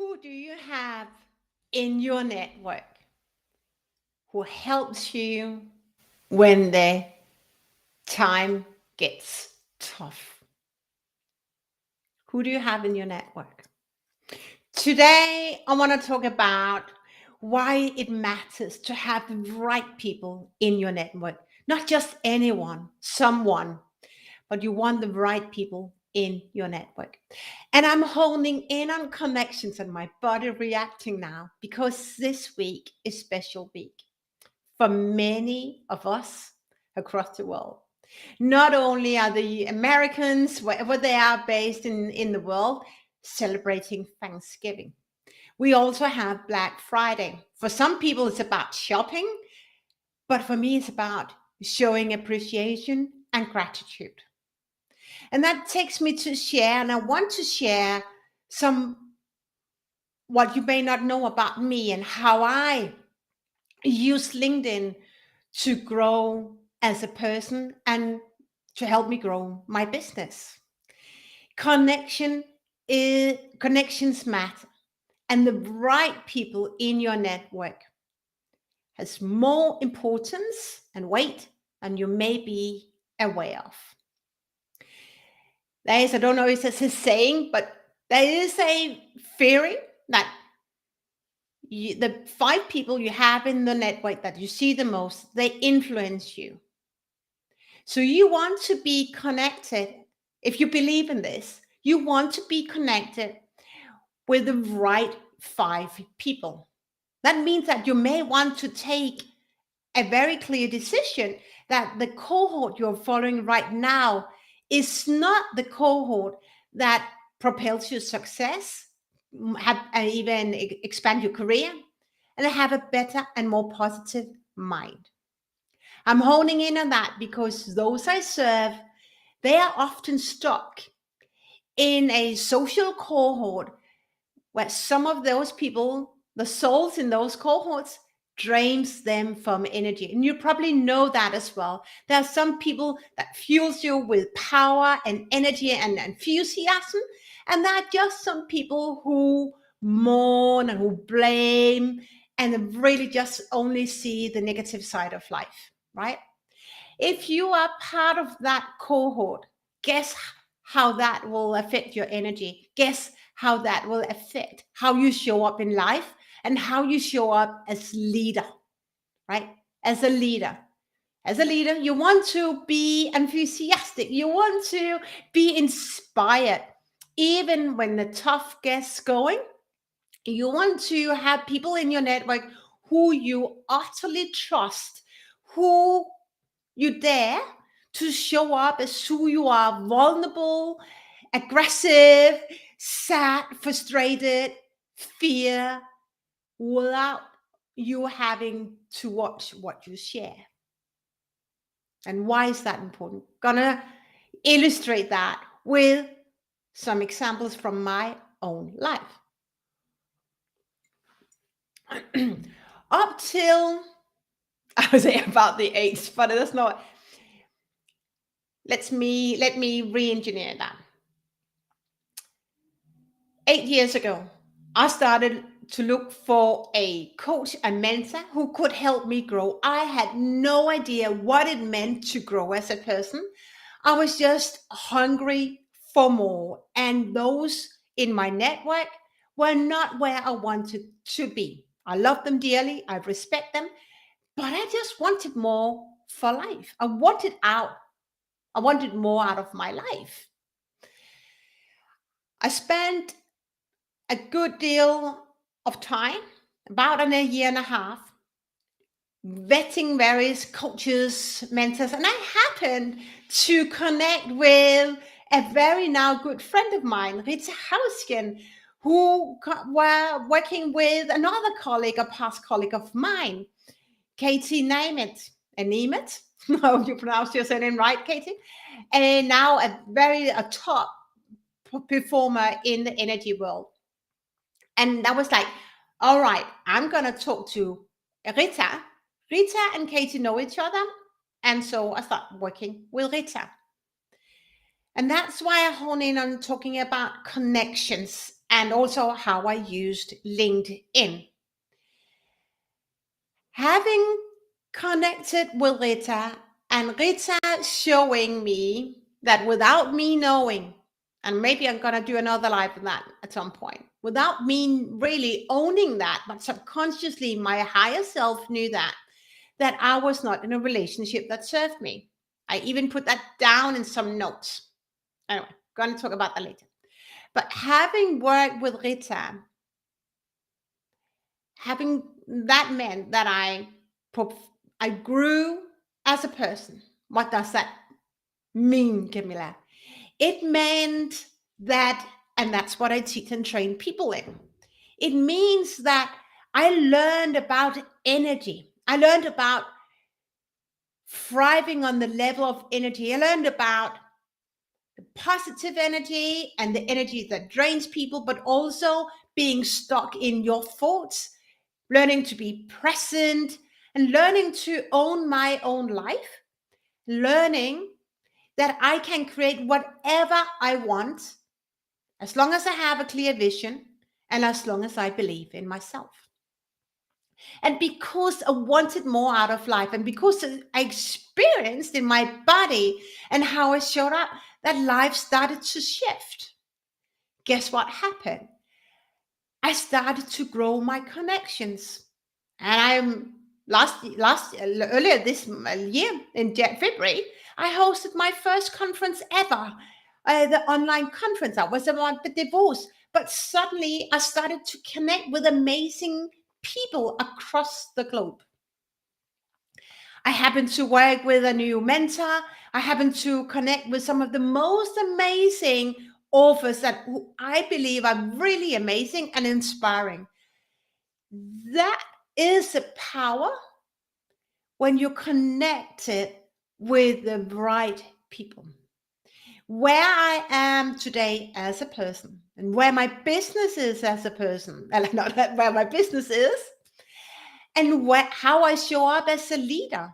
Who do you have in your network who helps you when the time gets tough? Who do you have in your network? Today, I want to talk about why it matters to have the right people in your network. Not just anyone, someone, but you want the right people in your network. And I'm honing in on connections and my body reacting now because this week is special week for many of us across the world. Not only are the Americans, wherever they are based in the world, celebrating Thanksgiving, we also have Black Friday. For some people, it's about shopping, but for me, it's about showing appreciation and gratitude. And that takes me to share, and I want to share some what you may not know about me and how I use LinkedIn to grow as a person and to help me grow my business. Connection is connections matter, and the right people in your network has more importance and weight than you may be aware of. There is, I don't know if it's a saying, but there is a theory that the five people you have in the network that you see the most, they influence you. So you want to be connected. If you believe in this, you want to be connected with the right five people. That means that you may want to take a very clear decision that the cohort you're following right now is not the cohort that propels your success, have even expand your career, and have a better and more positive mind. I'm honing in on that because those I serve, they are often stuck in a social cohort where some of those people, the souls in those cohorts, drains them from energy. And you probably know that as well. There are some people that fuels you with power and energy and enthusiasm. And there are just some people who mourn and who blame and really just only see the negative side of life, right? If you are part of that cohort, guess how that will affect your energy. Guess how that will affect how you show up in life and how you show up as leader, right? As a leader. As a leader, you want to be enthusiastic. You want to be inspired. Even when the tough gets going, you want to have people in your network who you utterly trust, who you dare to show up as who you are, vulnerable, aggressive, sad, frustrated, fear, without you having to watch what you share. And why is that important? Gonna illustrate that with some examples from my own life. Up till I would say about the age, but that's not. Let me re-engineer that. 8 years ago, I started to look for a coach and mentor who could help me grow. I had no idea what it meant to grow as a person. I was just hungry for more. And those in my network were not where I wanted to be. I love them dearly, I respect them, but I just wanted more for life. I wanted more out of my life. I spent a good deal of time, about a year and a half, vetting various coaches, mentors, and I happened to connect with a very now good friend of mine, Rita Hausken, who were working with another colleague, a past colleague of mine, Katie Nemeth. Nemeth, I hope you pronounce your surname right, Katie, and now a top performer in the energy world. And I was like, all right, I'm going to talk to Rita. Rita and Katie know each other. And so I started working with Rita. And that's why I hone in on talking about connections and also how I used LinkedIn. Having connected with Rita, and Rita showing me that without me knowing, and maybe I'm going to do another live on that at some point, without me really owning that, but subconsciously my higher self knew that I was not in a relationship that served me. I even put that down in some notes. Anyway, going to talk about that later. But having worked with Rita, having that meant that I grew as a person. What does that mean, Camilla? It meant that, and that's what I teach and train people in. It means that I learned about energy. I learned about thriving on the level of energy. I learned about the positive energy and the energy that drains people, but also being stuck in your thoughts, learning to be present, and learning to own my own life, learning that I can create whatever I want as long as I have a clear vision and as long as I believe in myself. And because I wanted more out of life, and because I experienced in my body and how I showed up, that life started to shift. Guess what happened? I started to grow my connections. And I'm earlier this year in February, I hosted my first conference ever, the online conference. That was about the divorce. But suddenly I started to connect with amazing people across the globe. I happened to work with a new mentor. I happened to connect with some of the most amazing authors that who I believe are really amazing and inspiring. That is a power when you're connected with the right people. Where I am today as a person and where my business is as a person, and not where my business is, and how I show up as a leader,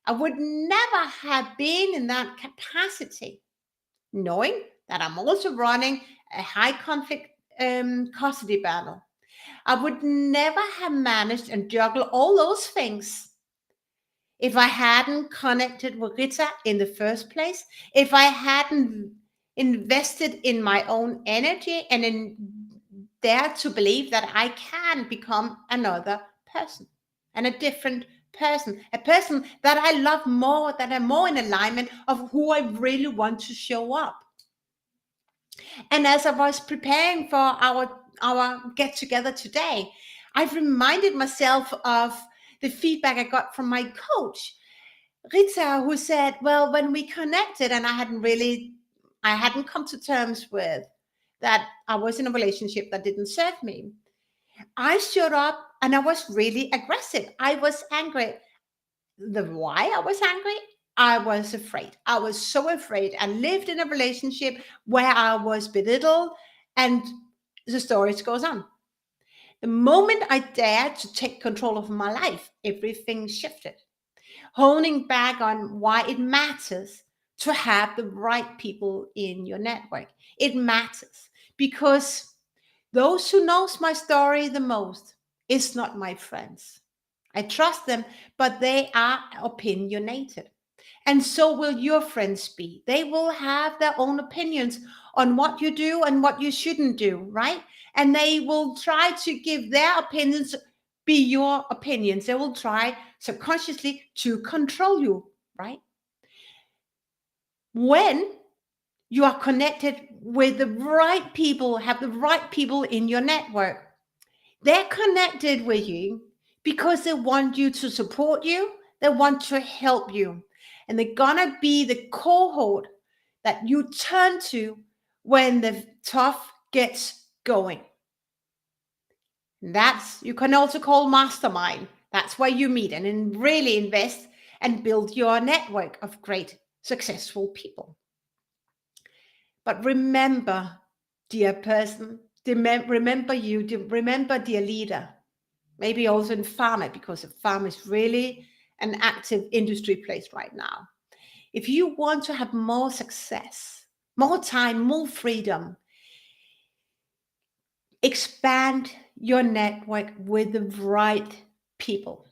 I would never have been in that capacity, knowing that I'm also running a high conflict custody battle. I would never have managed and juggle all those things if I hadn't connected with Rita in the first place, if I hadn't invested in my own energy and in dare to believe that I can become another person and a different person, a person that I love more, that I'm more in alignment of who I really want to show up. And as I was preparing for our get together today, I've reminded myself of the feedback I got from my coach, Rita, who said, well, when we connected and I hadn't come to terms with that I was in a relationship that didn't serve me, I showed up and I was really aggressive. I was angry. Why I was angry? I was afraid. I was so afraid. I lived in a relationship where I was belittled, and the story goes on. The moment I dared to take control of my life, everything shifted. Honing back on why it matters to have the right people in your network. It matters because those who knows my story the most is not my friends. I trust them, but they are opinionated. And so will your friends be. They will have their own opinions on what you do and what you shouldn't do, right? And they will try to give their opinions be your opinions. They will try subconsciously to control you, right? When you are connected with the right people, have the right people in your network, they're connected with you because they want you to support you. They want to help you. And they're going to be the cohort that you turn to when the tough gets going. That's, you can also call mastermind. That's where you meet and really invest and build your network of great, successful people. But remember, dear person, remember dear leader, maybe also in pharma, because pharma is really an active industry place right now. If you want to have more success, more time, more freedom, expand your network with the right people,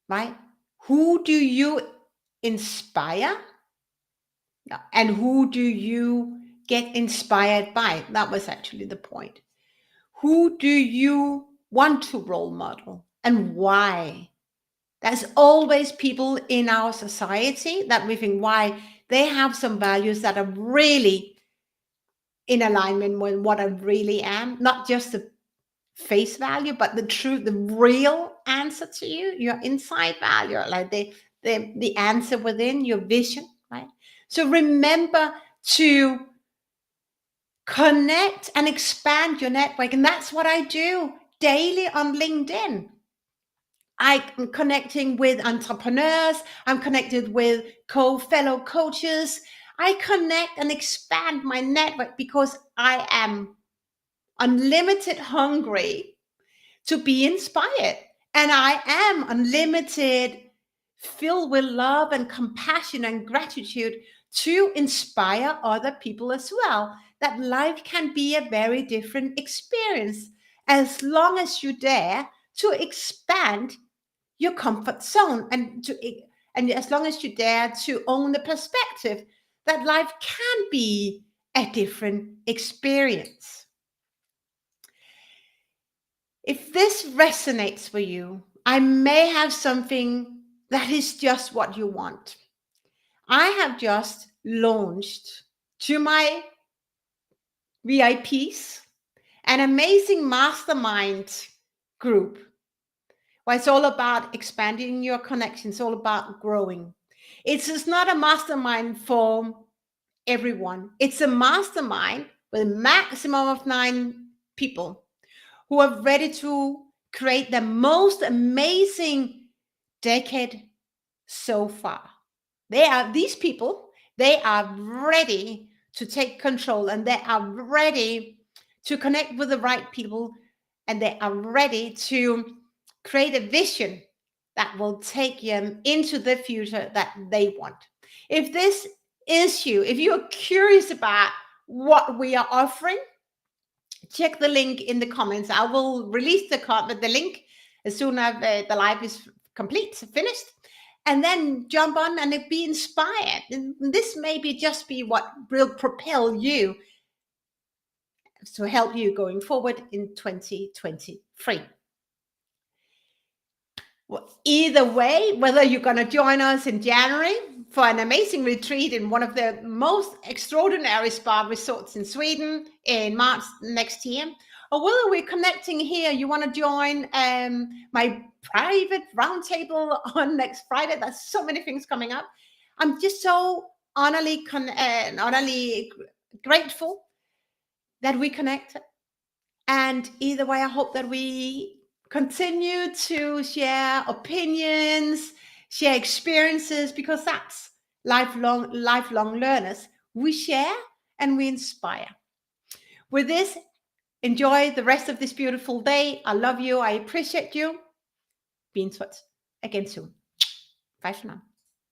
right? Who do you inspire? And who do you get inspired by? That was actually the point. Who do you want to role model and why? There's always people in our society that we think why they have some values that are really in alignment with what I really am, not just the face value, but the true, the real answer to you, your inside value, like the answer within your vision, right? So remember to connect and expand your network. And that's what I do daily on LinkedIn. I'm connecting with entrepreneurs. I'm connected with fellow coaches. I connect and expand my network because I am unlimited hungry to be inspired. And I am unlimited, filled with love and compassion and gratitude to inspire other people as well. That life can be a very different experience as long as you dare to expand your comfort zone and as long as you dare to own the perspective that life can be a different experience. If this resonates for you, I may have something that is just what you want. I have just launched to my VIPs an amazing mastermind group where it's all about expanding your connections, it's all about growing. It's just not a mastermind for everyone. It's a mastermind with a maximum of 9 people who are ready to create the most amazing decade so far. These people, they are ready to take control and they are ready to connect with the right people and they are ready to create a vision that will take them into the future that they want. If this is you, if you are curious about what we are offering, check the link in the comments. I will release the link as soon as the live is complete, finished, and then jump on and be inspired. And this maybe just be what will propel you to help you going forward in 2023. Well, either way, whether you're going to join us in January for an amazing retreat in one of the most extraordinary spa resorts in Sweden in March next year, or whether we're connecting here, you want to join my private roundtable on next Friday. There's so many things coming up. I'm just so honorably grateful that we connected. And either way, I hope that we continue to share opinions, share experiences, because that's lifelong learners. We share and we inspire. With this, enjoy the rest of this beautiful day. I love you. I appreciate you. Be in touch again soon. Bye for now.